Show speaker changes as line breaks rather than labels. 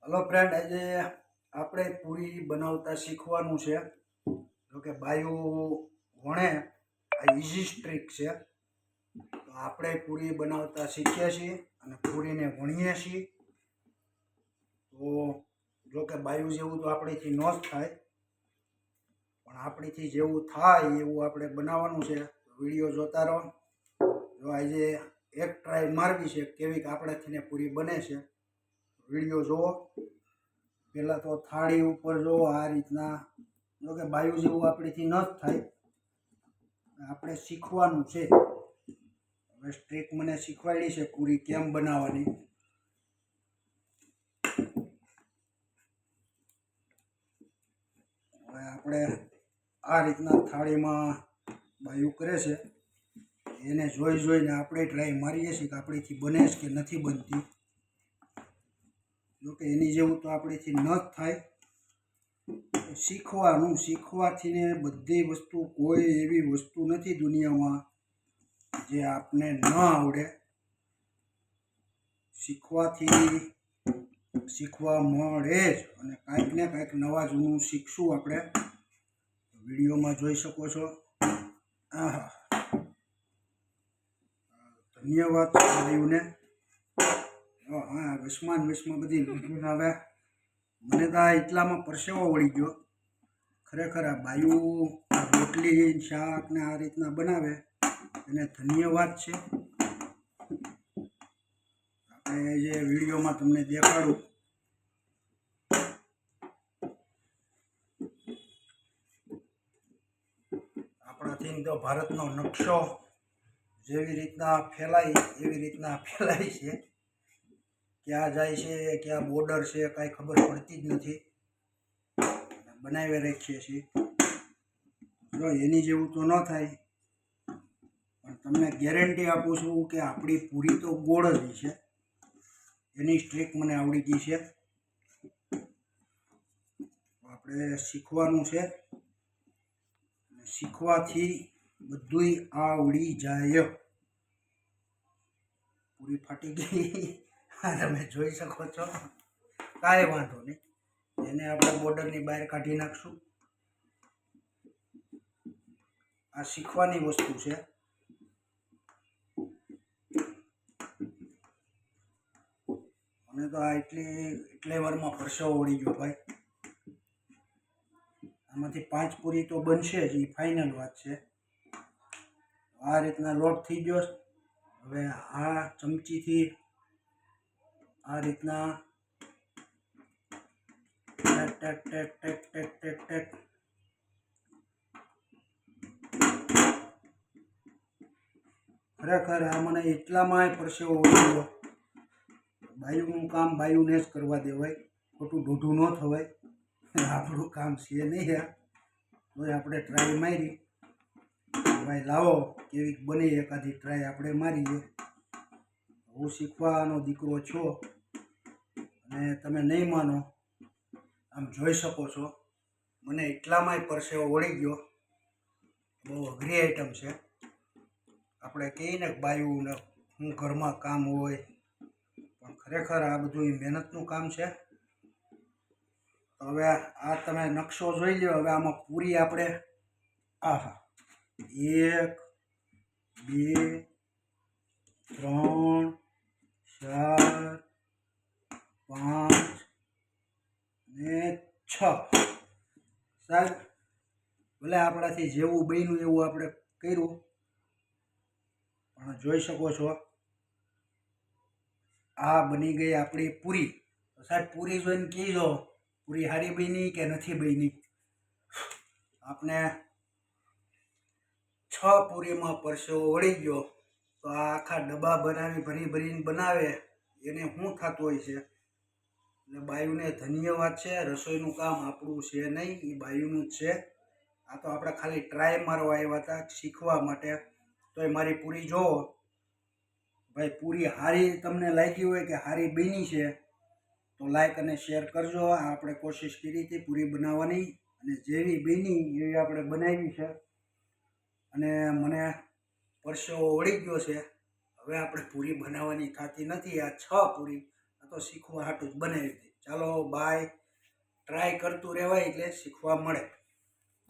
Hello friend, આજે આપણે પૂરી બનાવતા શીખવાનું છે. જો કે બાયું વણે આ ઇઝી ટ્રીક છે. તો આપણે પૂરી બનાવતા શીખ્યા છીએ અને પૂરીને વણીએ છીએ. તો જો કે બાયું જેવું તો આપણીથી ન જ થાય, પણ આપણીથી જેવું થાય એવું આપણે બનાવવાનું છે. વિડીયો જોતા રહો. જો આજે એક ટ્રાય મારવી છે કેવી આપણાથીને પૂરી બને છે. વિડીયો જુઓ. પહેલાં તો થાળી ઉપર જો આ રીતના, જો કે બાયું જેવું આપણીથી ન જ થાય, આપણે શીખવાનું છે. હવે સ્ટ્રીક મને શીખવાડી છે પૂરી કેમ બનાવવાની. હવે આપણે આ રીતના થાળીમાં બાયું કરે છે, એને જોઈને આપણે ટ્રાય મારીએ છીએ કે આપણીથી બને છે કે નથી બનતી. જોકે એની જેવું તો આપણીથી ન જ થાય. શીખવાથી ને બધી વસ્તુ, કોઈ એવી વસ્તુ નથી દુનિયામાં જે આપને ન આવડે. શીખવા મળે જ, અને કાંઈક ને કાંઈક નવા જૂનું શીખશું આપણે. વિડીયોમાં જોઈ શકો છો. આહા, ધન્યવાદ ભાઈઓને. હા, વિસ્માન બધી હવે મને તો એટલામાં પરસેવો વળી ગયો. ખરેખર આ બાયું રોટલી શાક ને આ રીતના બનાવે એને ધન્યવાદ છે. આપણે જે વિડીયોમાં તમને દેખાડું, આપણાથી તો ભારતનો નકશો જેવી રીતના ફેલાય એવી રીતના ફેલાય છે. ક્યાં જાય છે, ક્યાં બોર્ડર છે, કાંઈ ખબર પડતી જ નથી. બનાવી રાખીએ છીએ. જો એની જેવું તો ન થાય, પણ તમને ગેરંટી આપું છું કે આપણી પૂરી તો ગોળ જ છે. એની સ્ટ્રીક મને આવડી ગઈ છે. આપણે શીખવાનું છે. શીખવાથી બધુંય આવડી જાય. પૂરી ફાટી ગઈ, તમે જોઈ શકો છો. કાંઈ વાંધો નહીં, એને આપણે બોર્ડરની બહાર કાઢી નાખશું. આ શીખવાની વસ્તુ છે. મને તો આ એટલે વારમાં પરસેવો વળી ગયો ભાઈ. આમાંથી 5 પૂરી તો બનશે જ, એ ફાઇનલ વાત છે. આ રીતના લોટ થઈ ગયો. હવે આ ચમચીથી આ રીતના ટેક ટેક ટેક ટેક ટેક ટેક ખરેખર આ મને એટલામાં પરસેવો વળી ગયો. બાયુનું કામ બાયુને જ કરવા દેવાય, ખોટું ઢૂઢું ન થવાય. આપણું કામ છે નહીં. તો આપણે ટ્રાય મારી. ભાઈ લાવો કેવી બની એકાદી ટ્રાય આપણે મારીએ. હું શીખવાનો દીકરો છો, અને તમે નહીં માનો, આમ જોઈ શકો છો. મને એટલામાંય પરસેવો વળી ગયો. બહુ અઘરી આઈટમ છે. આપણે કહીએ ને બાયું ને હું ઘરમાં કામ હોય, પણ ખરેખર આ બધું મહેનતનું કામ છે. હવે આ તમે નકશો જોઈ લો. હવે આમાં પૂરી આપણે આહા 1 2 3 4 5 ને 6. સાહેબ, ભલે આપણાથી જેવું બન્યું એવું આપણે કર્યું, પણ જોઈ શકો છો આ બની ગઈ આપણી પૂરી. તો સાહેબ, પૂરી જોઈને કહેજો પૂરી સારી બની કે નથી બની. આપણે 6 પૂરીમાં પરસેવો વળી ગયો. તો આ આખા ડબ્બા ભરીને બનાવે એને શું થતું હોય છે. એટલે બાયુને ધન્યવાદ છે. રસોઈનું કામ આપણું છે નહીં, એ બાયુનું જ છે. આ તો આપણે ખાલી ટ્રાય મારવા આવ્યા હતા, શીખવા માટે. તોય મારી પૂરી જોવો ભાઈ. પૂરી સારી તમને લાગી હોય કે સારી બની છે તો લાઈક અને શેર કરજો. આ આપણે કોશિશ કરી હતી પૂરી બનાવવાની, અને જેવી બની એવી આપણે બનાવી છે. અને મને પરસેવો વળી ગયો છે. હવે આપણે પૂરી બનાવવાની થતી નથી. આ 6 પૂરી આ તો શીખવા હાટું જ બનાવી હતી. ચાલો બાય. ટ્રાય કરતું રહેવાય એટલે શીખવા મળે.